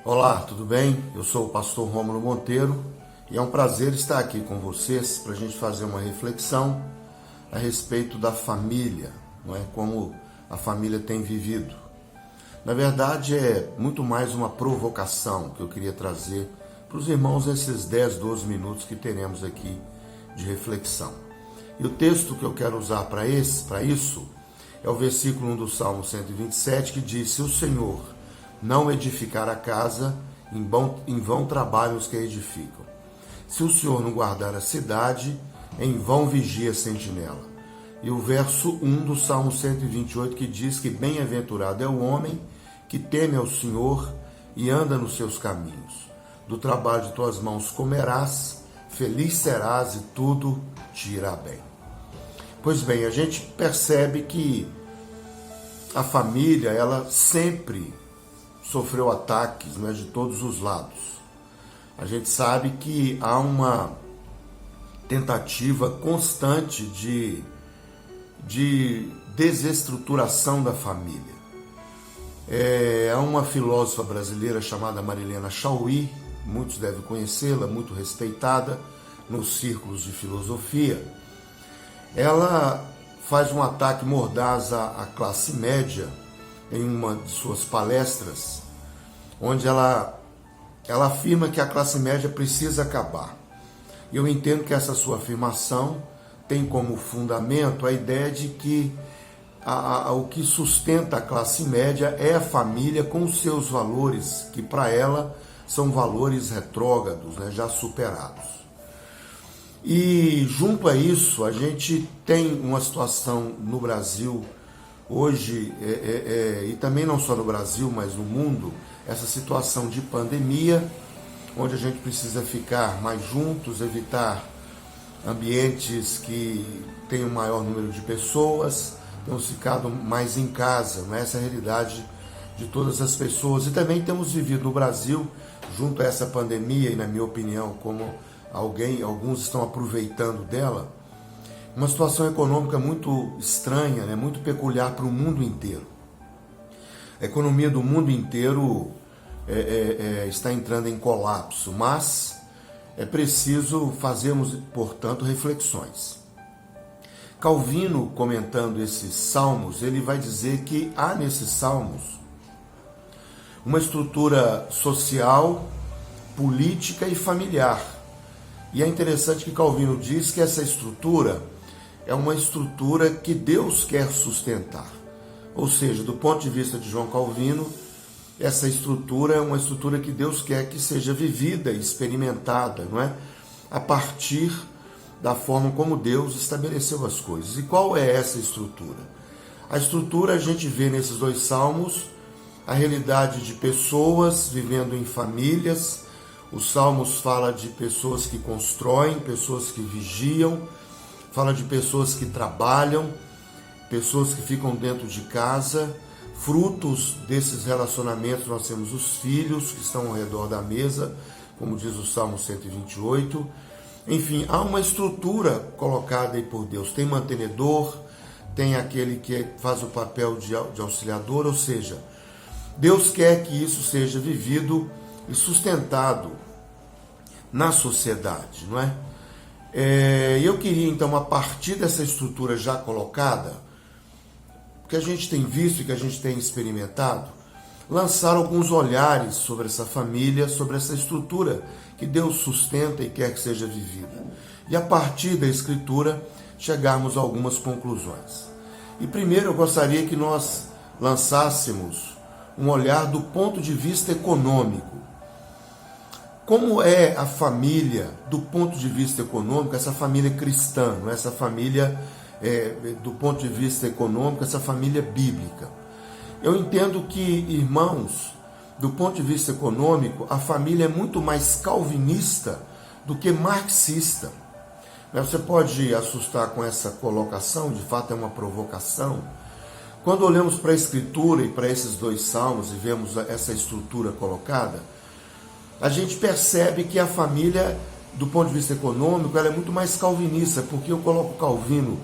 Olá, tudo bem? Eu sou o pastor Rômulo Monteiro e é um prazer estar aqui com vocês para a gente fazer uma reflexão a respeito da família, não é? Como a família tem vivido. Na verdade, é muito mais uma provocação que eu queria trazer para os irmãos nesses 10, 12 minutos que teremos aqui de reflexão. E o texto que eu quero usar para isso é o versículo 1 do Salmo 127, que diz: se o Senhor não edificar a casa, em vão trabalham os que a edificam. Se o Senhor não guardar a cidade, em vão vigia a sentinela. E o verso 1 do Salmo 128, que diz que bem-aventurado é o homem que teme ao Senhor e anda nos seus caminhos. Do trabalho de tuas mãos comerás, feliz serás e tudo te irá bem. Pois bem, a gente percebe que a família, ela sempre sofreu ataques, de todos os lados. A gente sabe que há uma tentativa constante de desestruturação da família. Há uma filósofa brasileira chamada Marilena Chauí, muitos devem conhecê-la, muito respeitada nos círculos de filosofia. Ela faz um ataque mordaz à classe média em uma de suas palestras, onde ela afirma que a classe média precisa acabar. E eu entendo que essa sua afirmação tem como fundamento a ideia de que o que sustenta a classe média é a família com os seus valores, que para ela são valores retrógrados, já superados. E junto a isso, a gente tem uma situação no Brasil hoje, e também não só no Brasil, mas no mundo, essa situação de pandemia, onde a gente precisa ficar mais juntos, evitar ambientes que tenham um maior número de pessoas, temos ficado mais em casa, essa é a realidade de todas as pessoas. E também temos vivido no Brasil, junto a essa pandemia, e na minha opinião, como alguns estão aproveitando dela, uma situação econômica muito estranha, muito peculiar para o mundo inteiro. A economia do mundo inteiro está entrando em colapso, mas é preciso fazermos, portanto, reflexões. Calvino, comentando esses salmos, ele vai dizer que há nesses salmos uma estrutura social, política e familiar. E é interessante que Calvino diz que essa estrutura é uma estrutura que Deus quer sustentar. Ou seja, do ponto de vista de João Calvino, essa estrutura é uma estrutura que Deus quer que seja vivida e experimentada, a partir da forma como Deus estabeleceu as coisas. E qual é essa estrutura? A estrutura, a gente vê nesses dois salmos a realidade de pessoas vivendo em famílias. Os salmos falam de pessoas que constroem, pessoas que vigiam, fala de pessoas que trabalham, pessoas que ficam dentro de casa. Frutos desses relacionamentos nós temos os filhos que estão ao redor da mesa, como diz o Salmo 128. Enfim, há uma estrutura colocada aí por Deus. Tem mantenedor, tem aquele que faz o papel de auxiliador, ou seja, Deus quer que isso seja vivido e sustentado na sociedade, eu queria, então, a partir dessa estrutura já colocada, que a gente tem visto e que a gente tem experimentado, lançar alguns olhares sobre essa família, sobre essa estrutura que Deus sustenta e quer que seja vivida. E a partir da Escritura, chegarmos a algumas conclusões. E primeiro eu gostaria que nós lançássemos um olhar do ponto de vista econômico. Como é a família, do ponto de vista econômico, essa família cristã, essa família, do ponto de vista econômico, essa família bíblica? Eu entendo que, irmãos, do ponto de vista econômico, a família é muito mais calvinista do que marxista. Você pode assustar com essa colocação, de fato é uma provocação. Quando olhamos para a Escritura e para esses dois salmos e vemos essa estrutura colocada, a gente percebe que a família, do ponto de vista econômico, ela é muito mais calvinista, porque eu coloco Calvino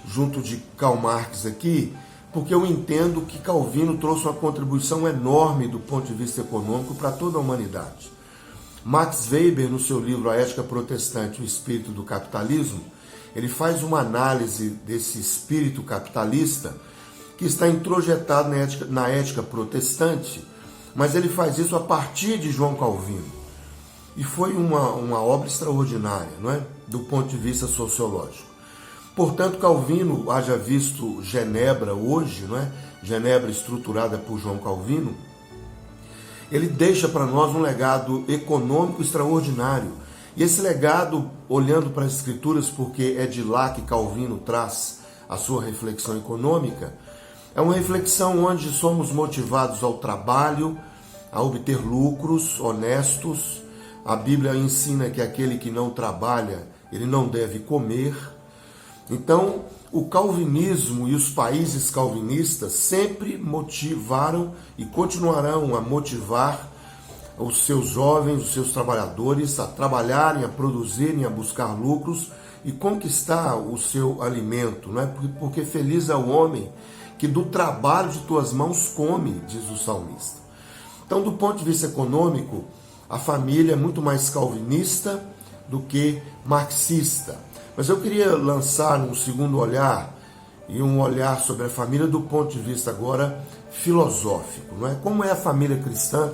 junto de Karl Marx aqui, porque eu entendo que Calvino trouxe uma contribuição enorme do ponto de vista econômico para toda a humanidade. Max Weber, no seu livro A Ética Protestante, o Espírito do Capitalismo, ele faz uma análise desse espírito capitalista que está introjetado na ética protestante, mas ele faz isso a partir de João Calvino. E foi uma obra extraordinária, não é? Do ponto de vista sociológico. Portanto, Calvino, haja visto Genebra hoje, não é? Genebra estruturada por João Calvino, ele deixa para nós um legado econômico extraordinário. E esse legado, olhando para as Escrituras, porque é de lá que Calvino traz a sua reflexão econômica, é uma reflexão onde somos motivados ao trabalho, a obter lucros honestos. A Bíblia ensina que aquele que não trabalha, ele não deve comer. Então, o calvinismo e os países calvinistas sempre motivaram e continuarão a motivar os seus jovens, os seus trabalhadores a trabalharem, a produzirem, a buscar lucros e conquistar o seu alimento, não é? Porque feliz é o homem que do trabalho de tuas mãos come, diz o salmista. Então, do ponto de vista econômico, a família é muito mais calvinista do que marxista. Mas eu queria lançar um segundo olhar, e um olhar sobre a família do ponto de vista agora filosófico, não é? Como é a família cristã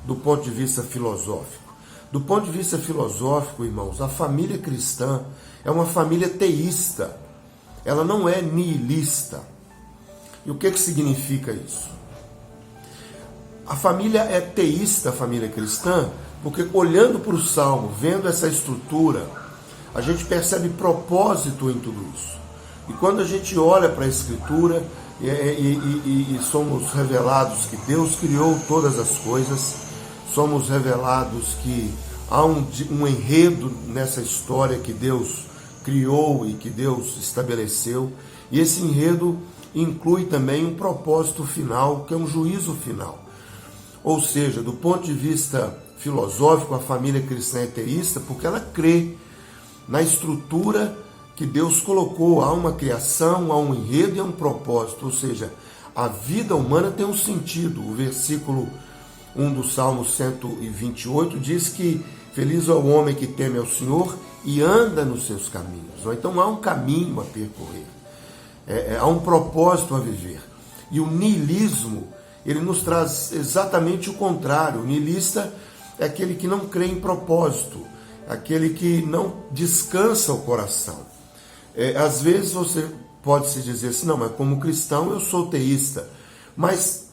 do ponto de vista filosófico? Do ponto de vista filosófico, irmãos, a família cristã é uma família teísta, ela não é nihilista. E o que significa isso? A família é teísta, a família cristã, porque olhando para o Salmo, vendo essa estrutura, a gente percebe propósito em tudo isso. E quando a gente olha para a Escritura e somos revelados que Deus criou todas as coisas, somos revelados que há um enredo nessa história que Deus criou e que Deus estabeleceu, e esse enredo inclui também um propósito final, que é um juízo final. Ou seja, do ponto de vista filosófico, a família cristã é teísta porque ela crê na estrutura que Deus colocou. Há uma criação, há um enredo e há um propósito. Ou seja, a vida humana tem um sentido. O versículo 1 do Salmo 128 diz que feliz é o homem que teme ao Senhor e anda nos seus caminhos. Então há um caminho a percorrer. Há um propósito a viver. E o niilismo, ele nos traz exatamente o contrário. O niilista é aquele que não crê em propósito, aquele que não descansa o coração. Às vezes você pode se dizer assim, não, mas como cristão eu sou teísta. Mas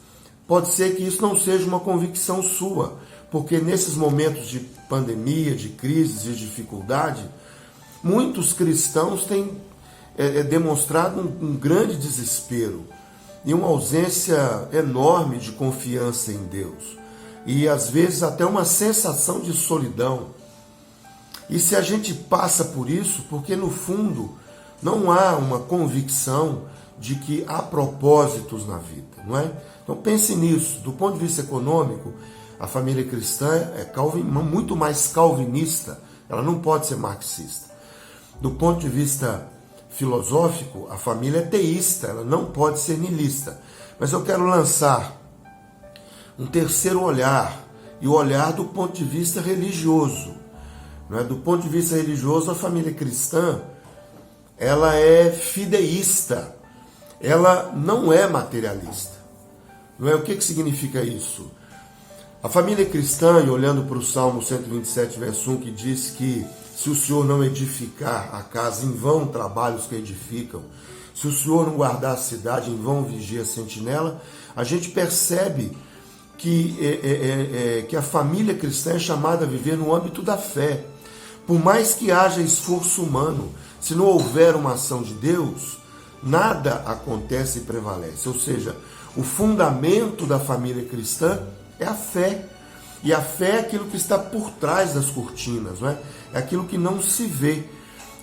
pode ser que isso não seja uma convicção sua, porque nesses momentos de pandemia, de crise, de dificuldade, muitos cristãos têm demonstrado um grande desespero e uma ausência enorme de confiança em Deus. E às vezes até uma sensação de solidão. E se a gente passa por isso, porque no fundo não há uma convicção de que há propósitos na vida, não é? Então pense nisso. Do ponto de vista econômico, a família cristã é muito mais calvinista, ela não pode ser marxista. Do ponto de vista filosófico, a família é teísta, ela não pode ser niilista. Mas eu quero lançar um terceiro olhar, e o olhar do ponto de vista religioso. Não é? Do ponto de vista religioso, a família cristã, ela é fideísta, ela não é materialista. Não é? O que significa isso? A família cristã, e olhando para o Salmo 127, verso 1, que diz que se o Senhor não edificar a casa, em vão trabalhos que edificam, se o Senhor não guardar a cidade, em vão vigia a sentinela, a gente percebe que a família cristã é chamada a viver no âmbito da fé. Por mais que haja esforço humano, se não houver uma ação de Deus, nada acontece e prevalece. Ou seja, o fundamento da família cristã é a fé. E a fé é aquilo que está por trás das cortinas, não é? É aquilo que não se vê.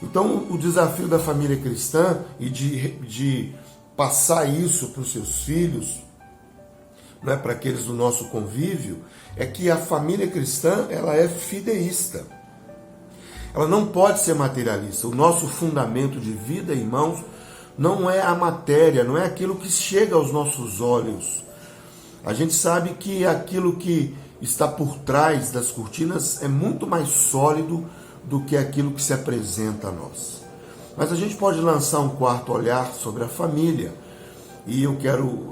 Então, o desafio da família cristã e de passar isso para os seus filhos, não é, para aqueles do nosso convívio, é que a família cristã ela é fideísta. Ela não pode ser materialista. O nosso fundamento de vida, irmãos, não é a matéria, não é aquilo que chega aos nossos olhos. A gente sabe que aquilo que está por trás das cortinas é muito mais sólido do que aquilo que se apresenta a nós. Mas a gente pode lançar um quarto olhar sobre a família, e eu quero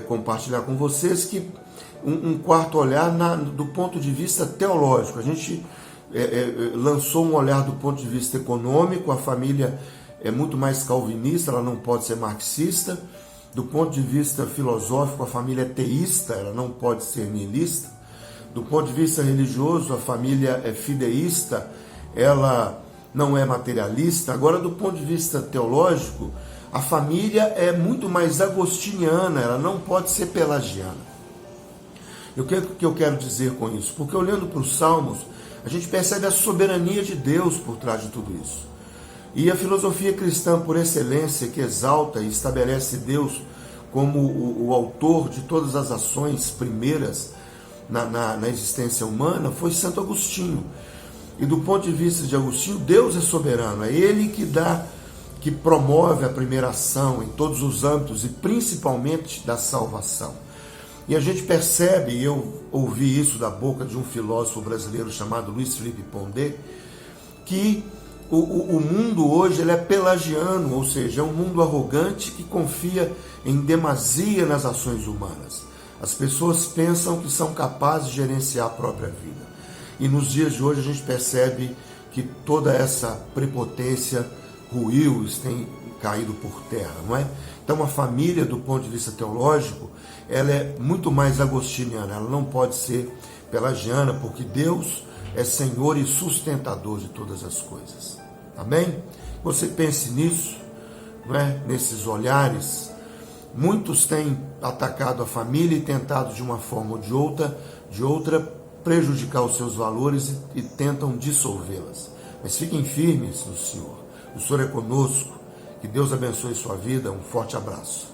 compartilhar com vocês que um quarto olhar do ponto de vista teológico. A gente lançou um olhar do ponto de vista econômico. A família é muito mais calvinista, ela não pode ser marxista. Do ponto de vista filosófico, a família é teísta, ela não pode ser nihilista. Do ponto de vista religioso, a família é fideísta, ela não é materialista. Agora, do ponto de vista teológico, a família é muito mais agostiniana, ela não pode ser pelagiana. O que eu quero dizer com isso? Porque olhando para os Salmos, a gente percebe a soberania de Deus por trás de tudo isso. E a filosofia cristã por excelência, que exalta e estabelece Deus como o autor de todas as ações primeiras na existência humana, foi Santo Agostinho. E do ponto de vista de Agostinho, Deus é soberano, é Ele que promove a primeira ação em todos os âmbitos e principalmente da salvação. E a gente percebe, e eu ouvi isso da boca de um filósofo brasileiro chamado Luiz Felipe Pondé, que o mundo hoje ele é pelagiano, ou seja, é um mundo arrogante que confia em demasia nas ações humanas. As pessoas pensam que são capazes de gerenciar a própria vida. E nos dias de hoje a gente percebe que toda essa prepotência ruiu, tem caído por terra, não é? Então a família, do ponto de vista teológico, ela é muito mais agostiniana, ela não pode ser pelagiana, porque Deus é Senhor e sustentador de todas as coisas. Amém? Você pense nisso, não é? Nesses olhares. Muitos têm atacado a família e tentado de uma forma ou de outra prejudicar os seus valores e tentam dissolvê-las. Mas fiquem firmes no Senhor. O Senhor é conosco. Que Deus abençoe sua vida. Um forte abraço.